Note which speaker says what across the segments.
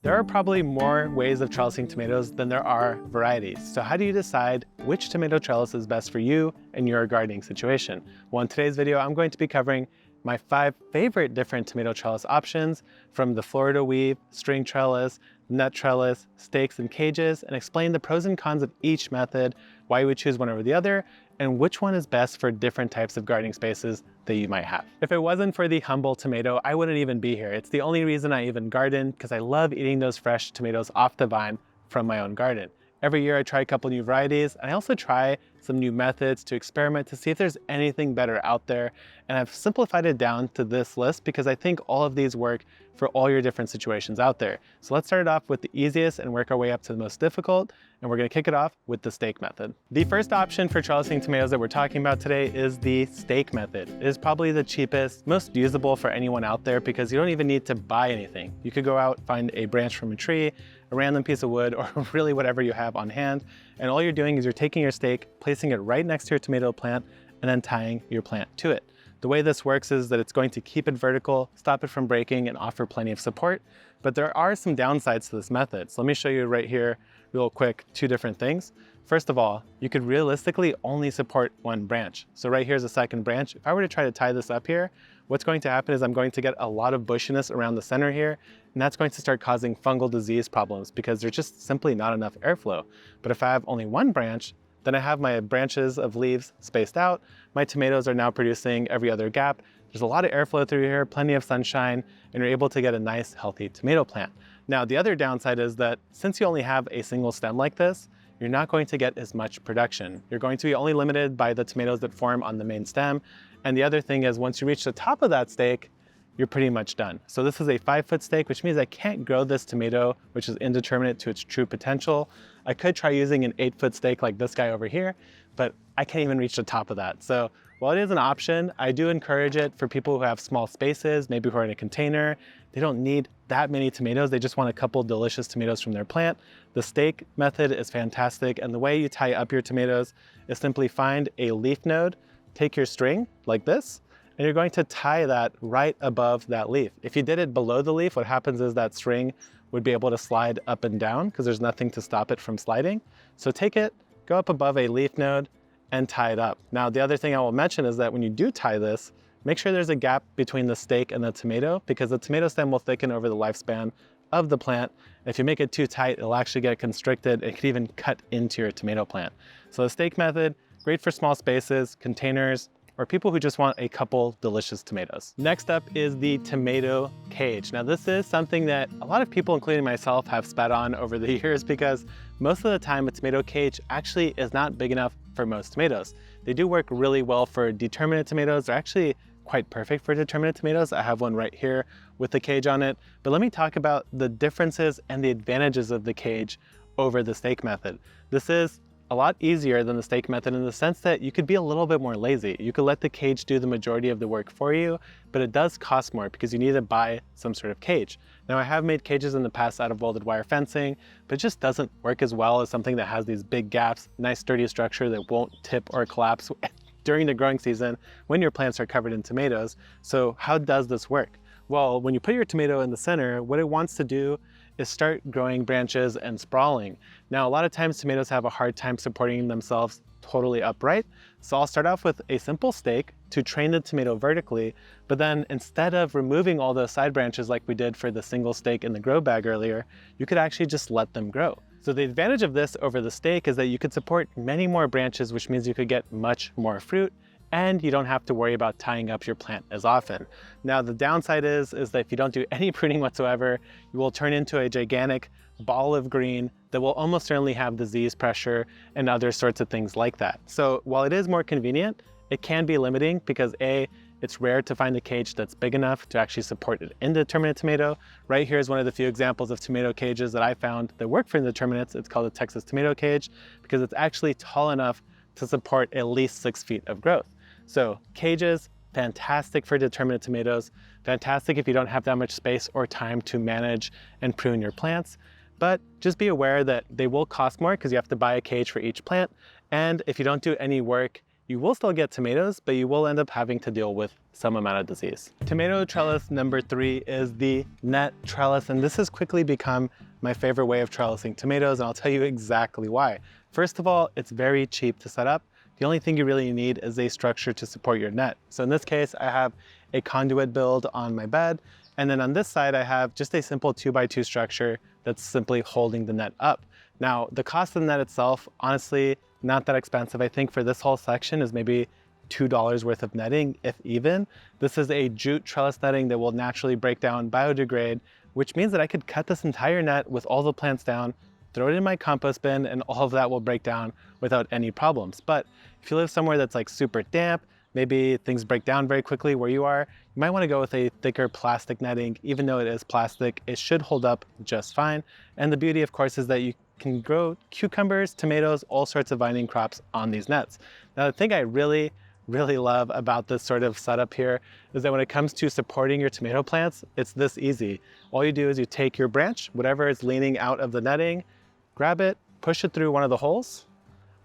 Speaker 1: There are probably more ways of trellising tomatoes than there are varieties. So how do you decide which tomato trellis is best for you and your gardening situation? Well, in today's video, I'm going to be covering my 5 favorite different tomato trellis options, from the Florida weave, string trellis, nut trellis, stakes and cages, and explain the pros and cons of each method, why you would choose one over the other, and which one is best for different types of gardening spaces that you might have. If it wasn't for the humble tomato, I wouldn't even be here. It's the only reason I even garden, because I love eating those fresh tomatoes off the vine from my own garden. Every year I try a couple new varieties, and I also try some new methods to experiment to see if there's anything better out there. And I've simplified it down to this list because I think all of these work for all your different situations out there. So let's start it off with the easiest and work our way up to the most difficult. And we're gonna kick it off with the stake method. The first option for trellising tomatoes that we're talking about today is the stake method. It is probably the cheapest, most usable for anyone out there because you don't even need to buy anything. You could go out, find a branch from a tree, a random piece of wood, or really whatever you have on hand. And all you're doing is you're taking your stake, placing it right next to your tomato plant, and then tying your plant to it. The way this works is that it's going to keep it vertical, stop it from breaking, and offer plenty of support. But there are some downsides to this method. So let me show you right here, real quick, 2 different things. First of all, you could realistically only support one branch. So right here's a second branch. If I were to try to tie this up here, what's going to happen is I'm going to get a lot of bushiness around the center here, and that's going to start causing fungal disease problems because there's just simply not enough airflow. But if I have only one branch, then I have my branches of leaves spaced out. My tomatoes are now producing every other gap. There's a lot of airflow through here, plenty of sunshine, and you're able to get a nice, healthy tomato plant. Now, the other downside is that since you only have a single stem like this, you're not going to get as much production. You're going to be only limited by the tomatoes that form on the main stem. And the other thing is, once you reach the top of that stake, you're pretty much done. So this is a 5-foot stake, which means I can't grow this tomato, which is indeterminate, to its true potential. I could try using an 8-foot stake like this guy over here, but I can't even reach the top of that. So while it is an option, I do encourage it for people who have small spaces, maybe who are in a container. They don't need that many tomatoes. They just want a couple delicious tomatoes from their plant. The stake method is fantastic. And the way you tie up your tomatoes is simply find a leaf node, take your string like this, and you're going to tie that right above that leaf. If you did it below the leaf, what happens is that string would be able to slide up and down because there's nothing to stop it from sliding. So take it, go up above a leaf node, and tie it up. Now, the other thing I will mention is that when you do tie this, make sure there's a gap between the stake and the tomato, because the tomato stem will thicken over the lifespan of the plant. If you make it too tight, it'll actually get constricted. It could even cut into your tomato plant. So the stake method, great for small spaces, containers, or people who just want a couple delicious tomatoes. Next up is the tomato cage. Now this is something that a lot of people, including myself, have spat on over the years because most of the time a tomato cage actually is not big enough for most tomatoes. They do work really well for determinate tomatoes. They're actually quite perfect for determinate tomatoes. I have one right here with the cage on it. But let me talk about the differences and the advantages of the cage over the stake method. This is a lot easier than the stake method in the sense that you could be a little bit more lazy. You could let the cage do the majority of the work for you, but it does cost more because you need to buy some sort of cage. Now, I have made cages in the past out of welded wire fencing, but it just doesn't work as well as something that has these big gaps, nice sturdy structure that won't tip or collapse during the growing season when your plants are covered in tomatoes. So how does this work? Well, when you put your tomato in the center, what it wants to do is start growing branches and sprawling. Now, a lot of times tomatoes have a hard time supporting themselves totally upright. So I'll start off with a simple stake to train the tomato vertically, but then instead of removing all the side branches like we did for the single stake in the grow bag earlier, you could actually just let them grow. So the advantage of this over the stake is that you could support many more branches, which means you could get much more fruit, and you don't have to worry about tying up your plant as often. Now, the downside is that if you don't do any pruning whatsoever, you will turn into a gigantic ball of green that will almost certainly have disease pressure and other sorts of things like that. So while it is more convenient, it can be limiting because A, it's rare to find a cage that's big enough to actually support an indeterminate tomato. Right here is one of the few examples of tomato cages that I found that work for indeterminates. It's called a Texas tomato cage because it's actually tall enough to support at least 6 feet of growth. So cages, fantastic for determinate tomatoes, fantastic if you don't have that much space or time to manage and prune your plants. But just be aware that they will cost more because you have to buy a cage for each plant. And if you don't do any work, you will still get tomatoes, but you will end up having to deal with some amount of disease. Tomato trellis number 3 is the net trellis, and this has quickly become my favorite way of trellising tomatoes, and I'll tell you exactly why. First of all, it's very cheap to set up. The only thing you really need is a structure to support your net. So in this case, I have a conduit build on my bed, and then on this side, I have just a simple 2x2 structure that's simply holding the net up. Now, the cost of the net itself, honestly, not that expensive. I think for this whole section is maybe $2 worth of netting, if even. This is a jute trellis netting that will naturally break down, biodegrade, which means that I could cut this entire net with all the plants down, throw it in my compost bin, and all of that will break down without any problems. But if you live somewhere that's like super damp, maybe things break down very quickly where you are, you might want to go with a thicker plastic netting. Even though it is plastic, it should hold up just fine. And the beauty, of course, is that you can grow cucumbers, tomatoes, all sorts of vine crops on these nets. Now, the thing I really love about this sort of setup here is that when it comes to supporting your tomato plants, it's this easy. All you do is you take your branch, whatever is leaning out of the netting, grab it, push it through one of the holes,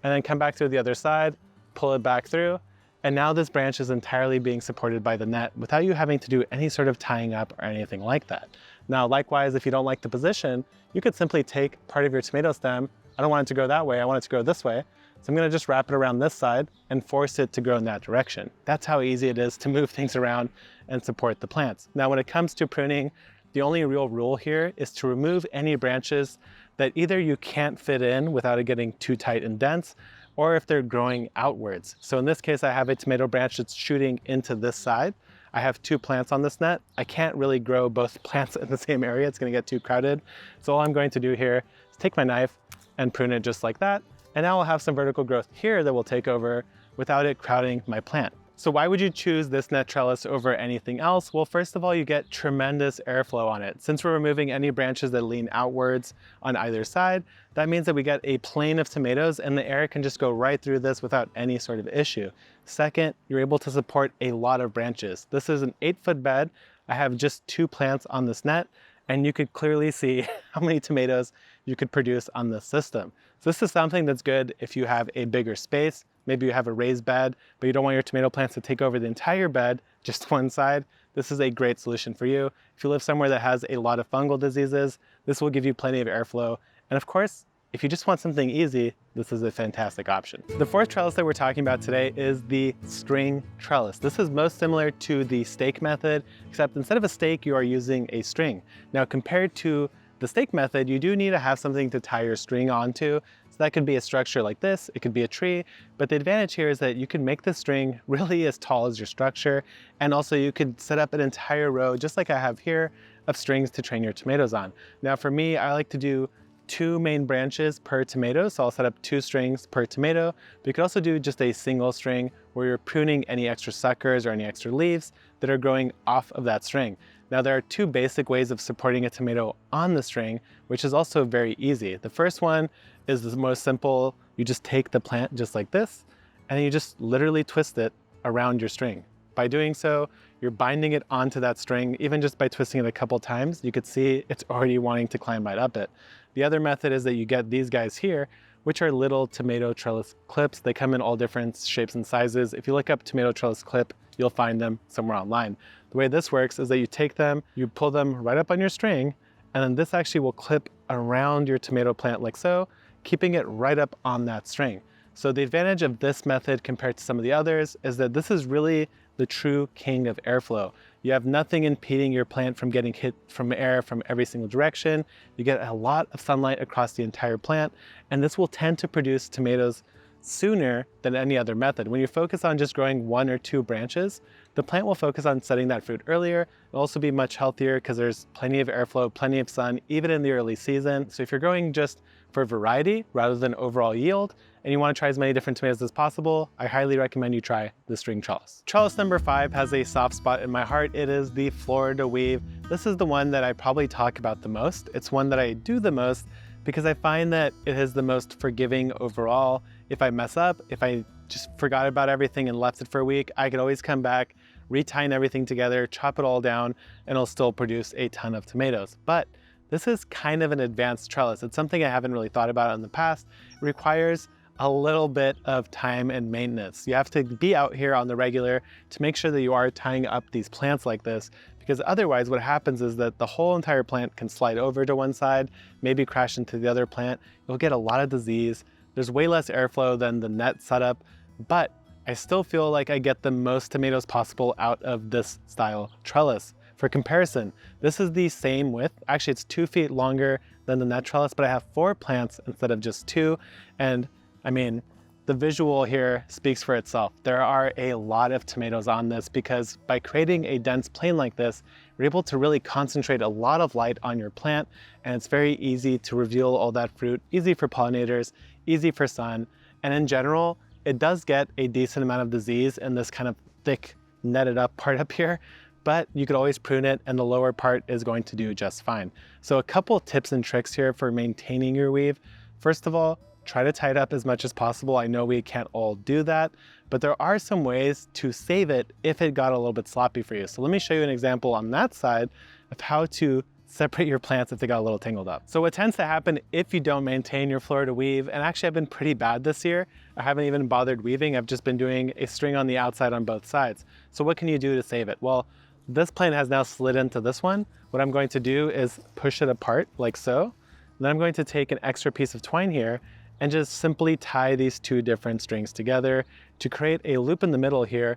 Speaker 1: and then come back through the other side, pull it back through, and now this branch is entirely being supported by the net without you having to do any sort of tying up or anything like that. Now, likewise, if you don't like the position, you could simply take part of your tomato stem. I don't want it to go that way, I want it to go this way. So I'm gonna just wrap it around this side and force it to grow in that direction. That's how easy it is to move things around and support the plants. Now, when it comes to pruning, the only real rule here is to remove any branches that either you can't fit in without it getting too tight and dense, or if they're growing outwards. So in this case, I have a tomato branch that's shooting into this side. I have 2 plants on this net. I can't really grow both plants in the same area. It's gonna get too crowded. So all I'm going to do here is take my knife and prune it just like that. And now I'll have some vertical growth here that will take over without it crowding my plant. So why would you choose this net trellis over anything else? Well, first of all, you get tremendous airflow on it. Since we're removing any branches that lean outwards on either side, that means that we get a plane of tomatoes and the air can just go right through this without any sort of issue. Second, you're able to support a lot of branches. This is an 8-foot bed. I have just 2 plants on this net, and you could clearly see how many tomatoes you could produce on this system. So this is something that's good if you have a bigger space. Maybe you have a raised bed, but you don't want your tomato plants to take over the entire bed, just one side. This is a great solution for you. If you live somewhere that has a lot of fungal diseases, this will give you plenty of airflow. And of course, if you just want something easy, this is a fantastic option. The 4th trellis that we're talking about today is the string trellis. This is most similar to the stake method, except instead of a stake, you are using a string. Now, compared to the stake method, you do need to have something to tie your string onto. So that could be a structure like this, it could be a tree, but the advantage here is that you can make the string really as tall as your structure, and also you could set up an entire row, just like I have here, of strings to train your tomatoes on. Now for me, I like to do 2 main branches per tomato, so I'll set up 2 strings per tomato. But you could also do just a single string where you're pruning any extra suckers or any extra leaves that are growing off of that string. Now there are 2 basic ways of supporting a tomato on the string, which is also very easy. The first one is the most simple. You just take the plant just like this, and you just literally twist it around your string. By doing so, you're binding it onto that string. Even just by twisting it a couple times, you could see it's already wanting to climb right up it. The other method is that you get these guys here, which are little tomato trellis clips. They come in all different shapes and sizes. If you look up tomato trellis clip, you'll find them somewhere online. The way this works is that you take them, you pull them right up on your string, and then this actually will clip around your tomato plant like so, keeping it right up on that string. So the advantage of this method compared to some of the others is that this is really the true king of airflow. You have nothing impeding your plant from getting hit from air from every single direction. You get a lot of sunlight across the entire plant, and this will tend to produce tomatoes sooner than any other method. When you focus on just growing 1 or 2 branches, the plant will focus on setting that fruit earlier. It'll also be much healthier because there's plenty of airflow, plenty of sun, even in the early season. So if you're growing just for variety rather than overall yield, and you want to try as many different tomatoes as possible, I highly recommend you try the string trellis. Trellis number 5 has a soft spot in my heart. It is the Florida weave. This is the one that I probably talk about the most. It's one that I do the most because I find that it is the most forgiving overall. If I mess up, if I just forgot about everything and left it for a week, I could always come back, retying everything together, chop it all down, and it'll still produce a ton of tomatoes. But this is kind of an advanced trellis. It's something I haven't really thought about in the past. It requires a little bit of time and maintenance. You have to be out here on the regular to make sure that you are tying up these plants like this, because otherwise what happens is that the whole entire plant can slide over to one side, maybe crash into the other plant. You'll get a lot of disease. There's way less airflow than the net setup, but I still feel like I get the most tomatoes possible out of this style trellis. For comparison, this is the same width. Actually, it's 2 feet longer than the net trellis, but I have 4 plants instead of just 2. And I mean, the visual here speaks for itself. There are a lot of tomatoes on this because by creating a dense plane like this, you're able to really concentrate a lot of light on your plant, and it's very easy to reveal all that fruit, easy for pollinators, easy for sun. And in general, it does get a decent amount of disease in this kind of thick netted up part up here, but you could always prune it and the lower part is going to do just fine. So a couple tips and tricks here for maintaining your weave. First of all, try to tie it up as much as possible. I know we can't all do that, but there are some ways to save it if it got a little bit sloppy for you. So let me show you an example on that side of how to separate your plants if they got a little tangled up. So what tends to happen if you don't maintain your Florida weave, and actually I've been pretty bad this year, I haven't even bothered weaving, I've just been doing a string on the outside on both sides. So what can you do to save it? Well, this plant has now slid into this one. What I'm going to do is push it apart like so. Then I'm going to take an extra piece of twine here and just simply tie these 2 different strings together to create a loop in the middle here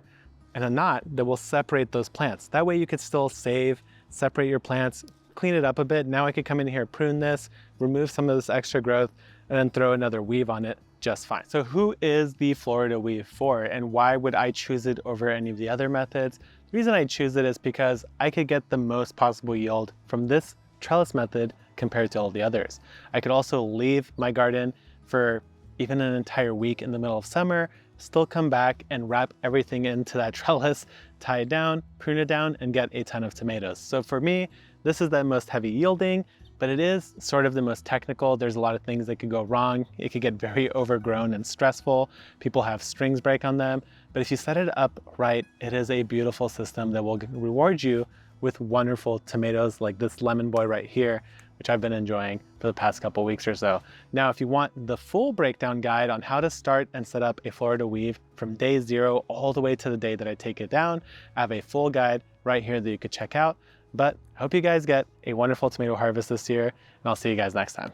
Speaker 1: and a knot that will separate those plants. That way you could still separate your plants, clean it up a bit. Now I could come in here, prune this, remove some of this extra growth, and then throw another weave on it just fine. So who is the Florida weave for, and why would I choose it over any of the other methods? The reason I choose it is because I could get the most possible yield from this trellis method compared to all the others. I could also leave my garden for even an entire week in the middle of summer, still come back and wrap everything into that trellis, tie it down, prune it down, and get a ton of tomatoes. So for me, this is the most heavy yielding, but it is sort of the most technical. There's a lot of things that could go wrong. It could get very overgrown and stressful. People have strings break on them. But if you set it up right, it is a beautiful system that will reward you with wonderful tomatoes like this lemon boy right here, which I've been enjoying for the past couple weeks or so. Now, if you want the full breakdown guide on how to start and set up a Florida weave from day 0 all the way to the day that I take it down, I have a full guide right here that you could check out. But I hope you guys get a wonderful tomato harvest this year, and I'll see you guys next time.